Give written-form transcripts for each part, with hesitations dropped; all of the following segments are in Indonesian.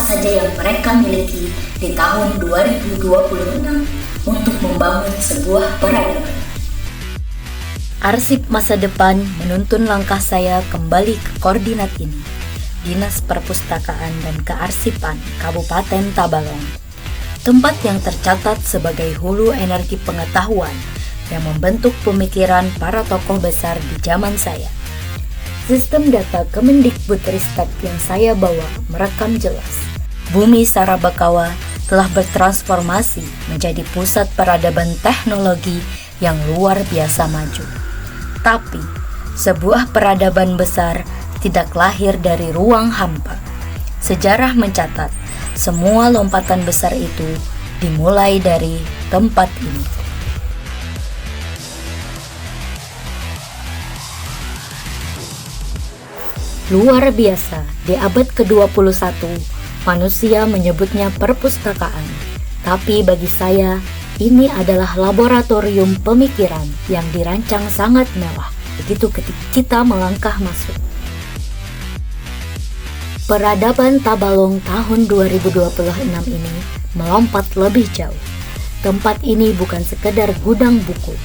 saja yang mereka miliki di tahun 2026 untuk membangun sebuah peradaban. Arsip masa depan menuntun langkah saya kembali ke koordinat ini, Dinas Perpustakaan dan Kearsipan Kabupaten Tabalong, tempat yang tercatat sebagai hulu energi pengetahuan yang membentuk pemikiran para tokoh besar di zaman saya. Sistem data Kemendikbudristek yang saya bawa merekam jelas, Bumi Sarabakawa telah bertransformasi menjadi pusat peradaban teknologi yang luar biasa maju. Tapi, sebuah peradaban besar tidak lahir dari ruang hampa. Sejarah mencatat, semua lompatan besar itu dimulai dari tempat ini. Luar biasa, di abad ke-21, manusia menyebutnya perpustakaan. Tapi bagi saya, ini adalah laboratorium pemikiran yang dirancang sangat mewah begitu ketika kita melangkah masuk. Peradaban Tabalong tahun 2026 ini melompat lebih jauh. Tempat ini bukan sekedar gudang buku.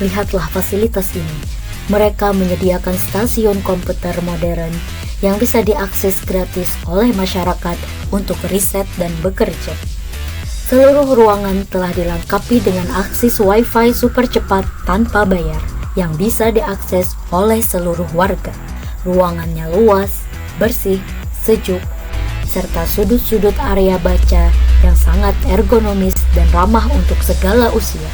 Lihatlah fasilitas ini. Mereka menyediakan stasiun komputer modern yang bisa diakses gratis oleh masyarakat untuk riset dan bekerja. Seluruh ruangan telah dilengkapi dengan akses Wi-Fi super cepat tanpa bayar yang bisa diakses oleh seluruh warga. Ruangannya luas, bersih, sejuk, serta sudut-sudut area baca yang sangat ergonomis dan ramah untuk segala usia,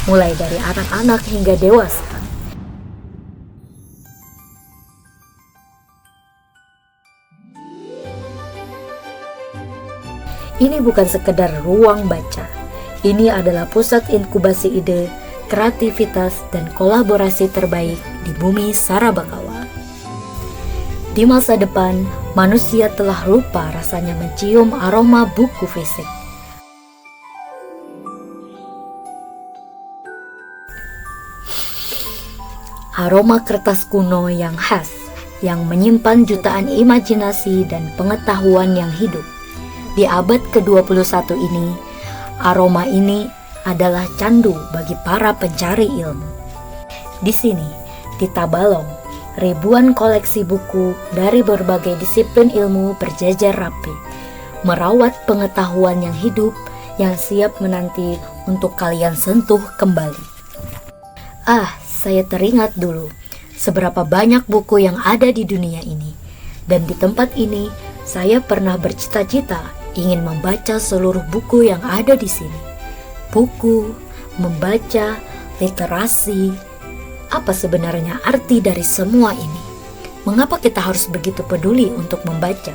mulai dari anak-anak hingga dewasa. Ini bukan sekedar ruang baca. Ini adalah pusat inkubasi ide, kreativitas, dan kolaborasi terbaik di bumi Sarabakawa. Di masa depan, manusia telah lupa rasanya mencium aroma buku fisik. Aroma kertas kuno yang khas, yang menyimpan jutaan imajinasi dan pengetahuan yang hidup. Di abad ke-21 ini, aroma ini adalah candu bagi para pencari ilmu. Di sini, di Tabalong, ribuan koleksi buku dari berbagai disiplin ilmu berjajar rapi, merawat pengetahuan yang hidup yang siap menanti untuk kalian sentuh kembali. Saya teringat dulu seberapa banyak buku yang ada di dunia ini, dan di tempat ini saya pernah bercita-cita ingin membaca seluruh buku yang ada di sini. Buku, membaca, literasi. Apa sebenarnya arti dari semua ini? Mengapa kita harus begitu peduli untuk membaca?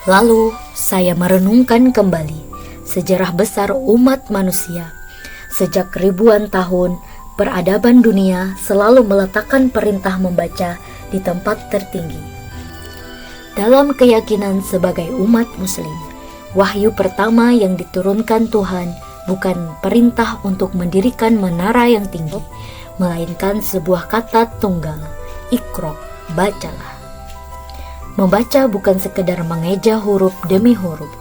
Lalu saya merenungkan kembali sejarah besar umat manusia. Sejak ribuan tahun, peradaban dunia selalu meletakkan perintah membaca di tempat tertinggi. Dalam keyakinan sebagai umat muslim, wahyu pertama yang diturunkan Tuhan bukan perintah untuk mendirikan menara yang tinggi, melainkan sebuah kata tunggal, Iqra, bacalah. Membaca bukan sekedar mengeja huruf demi huruf.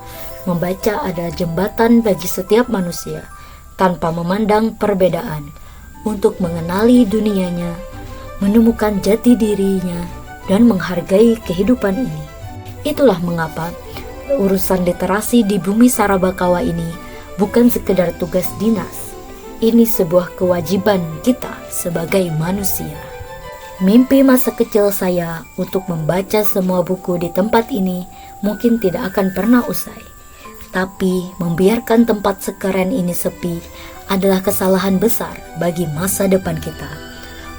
Membaca adalah jembatan bagi setiap manusia, tanpa memandang perbedaan, untuk mengenali dunianya, menemukan jati dirinya, dan menghargai kehidupan ini. Itulah mengapa urusan literasi di bumi Sarabakawa ini bukan sekedar tugas dinas. Ini sebuah kewajiban kita sebagai manusia. Mimpi masa kecil saya untuk membaca semua buku di tempat ini mungkin tidak akan pernah usai. Tapi membiarkan tempat sekeren ini sepi adalah kesalahan besar bagi masa depan kita.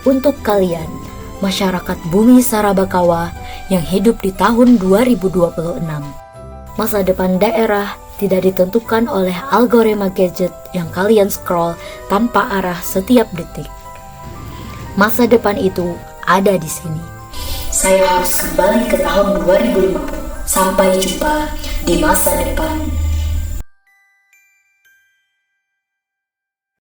Untuk kalian, masyarakat bumi Sarabakawa yang hidup di tahun 2026. Masa depan daerah tidak ditentukan oleh algoritma gadget yang kalian scroll tanpa arah setiap detik. Masa depan itu ada di sini. Saya harus kembali ke tahun 2050. Sampai jumpa di masa depan.